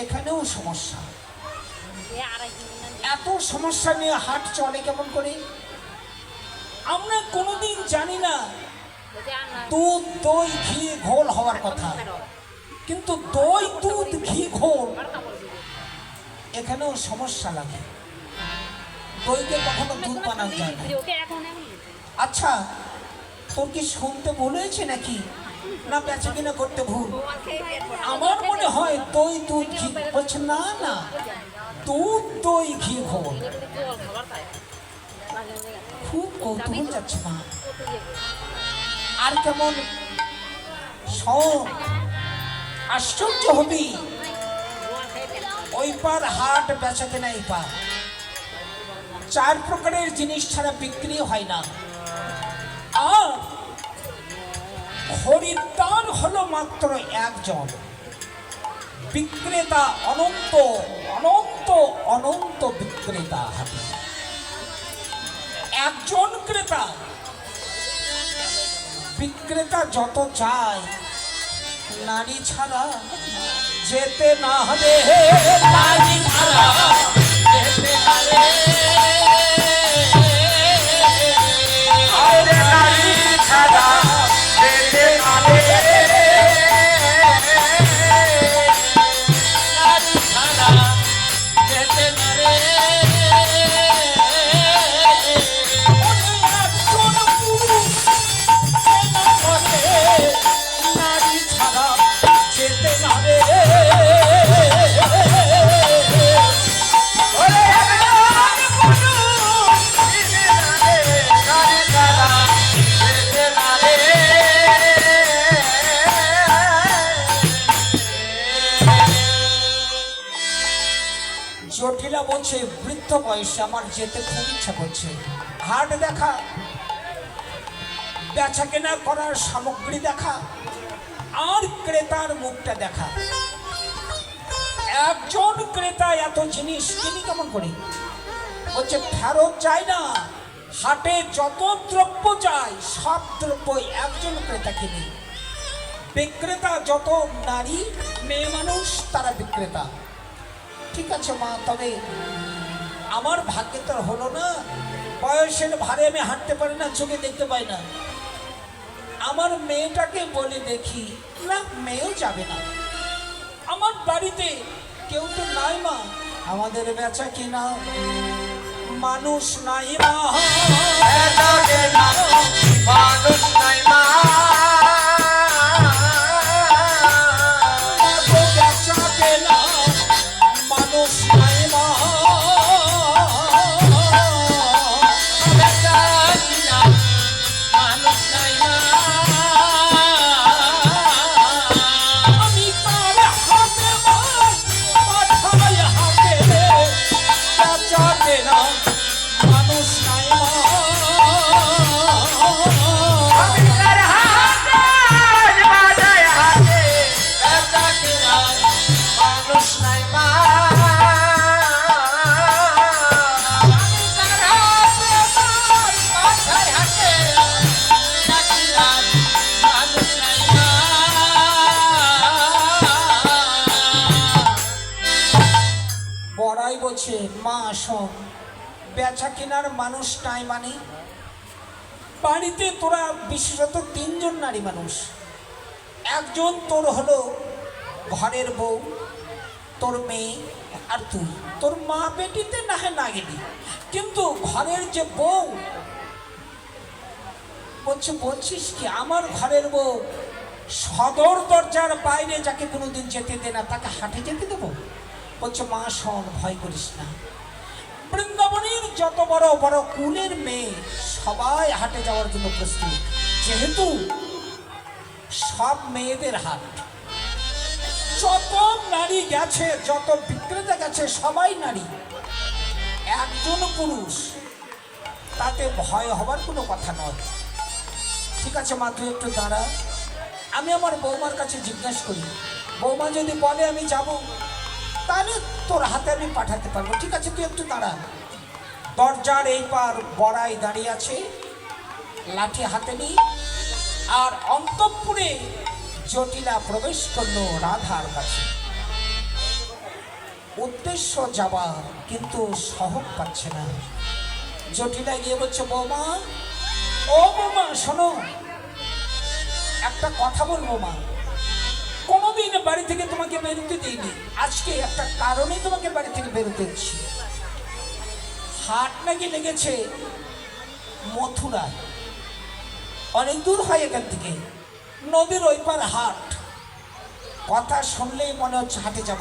এখানেও সমস্যা। এত সমস্যা নিয়ে হাট চলে কেমন করে আমরা কোনোদিন জানি না। দুধ দই ঘি ঘোল হওয়ার কথা, কিন্তু দই দুধ ঘি ঘোল এখানেও সমস্যা লাগে। দইকে কখনো দুধ বানানো যায় না। আচ্ছা, তোর কি শুনতে ভুল হয়েছে নাকি, না বেচা কিনা করতে ভুল? আমার মনে হয় দই দুধ ঘি বলছে। না না, দুধ দই ঘি ঘোল। খুব কৌতূহল যাচ্ছে মা। আর কেমন আশ্চর্য হবি, ওই পার হাট বেচা কেনা এই পার, 4 প্রকারের জিনিস ছাড়া বিক্রি হয় না। আর খরিদ্দার হলো মাত্র একজন, বিক্রেতা অনন্ত অনন্ত অনন্ত বিক্রেতা হাতে একজন ক্রেতা। বিক্রেতা যত চায়, নারী ছাড়া যেতে না হবে, নারী ছাড়া যেতে না রে, নারী ছাড়া যেতে না রে, নারী ছাড়া যেতে না রে। জটিলা বলছে, বৃদ্ধ বয়সে আমার যেতে খুব ইচ্ছা করছে। হাট দেখা, বেচা কেনা করার সামগ্রী দেখা, আর ক্রেতার মুখটা দেখা। একজন ক্রেতা এত জিনিস কিনি কেমন করে? বলছে ফেরত যায় না। হাটে যত দ্রব্য যায় সব দ্রব্য একজন ক্রেতা কিনে। বিক্রেতা যত নারী মেয়ে মানুষ, তারা বিক্রেতা। ঠিক আছে মা, তবে আমার ভাগ্যে তো হলো না। বয়সের ভারে আমি হাঁটতে পারি না, চোখে দেখতে পাই না। আমার মেয়েটাকে বলে দেখি। না, মেয়েও যাবে না। আমার বাড়িতে কেউ তো নাই মা। আমাদের বেচা কিনা মানুষ নাই মা, মানুষ নাই মা, বেচা কেনা মানুষ নাই মা, বেচা কিনা মানুষ নাই মা। আমি তার হাতে পাঠাই হাতে, বেচা কেনা মানুষ নাই মা, আমি তার হাতে বাজাই হাতে, বেচা কেনা মানুষ নাই মা। বড়াই বলছে, মা শোন, বেচা কেনার মানুষ নাই মানে বাড়িতে তোরা বিশেষত 3 জন নারী মানুষ। একজন তোর হলো ঘরের বউ, তোর মেয়ে আর তুই। তোর মা বেটিতে না হয় না গেলি, কিন্তু ঘরের যে বউ বলছিস কি? আমার ঘরের বউ সদর দরজার বাইরে যাকে কোনোদিন যেতে দে না, তাকে হাটে যেতে দেবো? বলছে মা শোন, ভয় করিস না। বৃন্দাবনের যত বড় বড় কুলের মেয়ে সবাই হাটে যাওয়ার জন্য প্রস্তুত, যেহেতু সব মেয়েদের হাট। যত নারী গেছে, যত বিক্রেতা গেছে, সবাই নারী, একজন পুরুষ। তাতে ভয় হবার কোনো কথা নয়। ঠিক আছে মা, তুই একটু দাঁড়া, আমি আমার বৌমার কাছে জিজ্ঞাসা করি। বৌমা যদি বলে আমি যাব, তাহলে তোর হাতে আমি পাঠাতে পারবো। ঠিক আছে, তুই একটু দাঁড়া। দরজার এই পার বড়াই দাঁড়িয়ে আছে, লাঠি হাতে নিই। আর অন্তঃপুরে জটিলা প্রবেশ করলো রাধার কাছে। উদ্দেশ্য যাবার, কিন্তু সহজ পাচ্ছে না। জটিলা গিয়ে বলছে, বৌমা, ও বৌমা শোনো, একটা কথা বলবো মা। কোনোদিন বাড়ি থেকে তোমাকে বেরোতে দিইনি, আজকে একটা কারণে তোমাকে বাড়ি থেকে বেরোতে দিচ্ছি। হাট নাকি লেগেছে মথুরায়, অনেক দূর হয় এখান থেকে, নদীর ওই পার হাট। কথা শুনলেই মনে হচ্ছে হাটে যাব।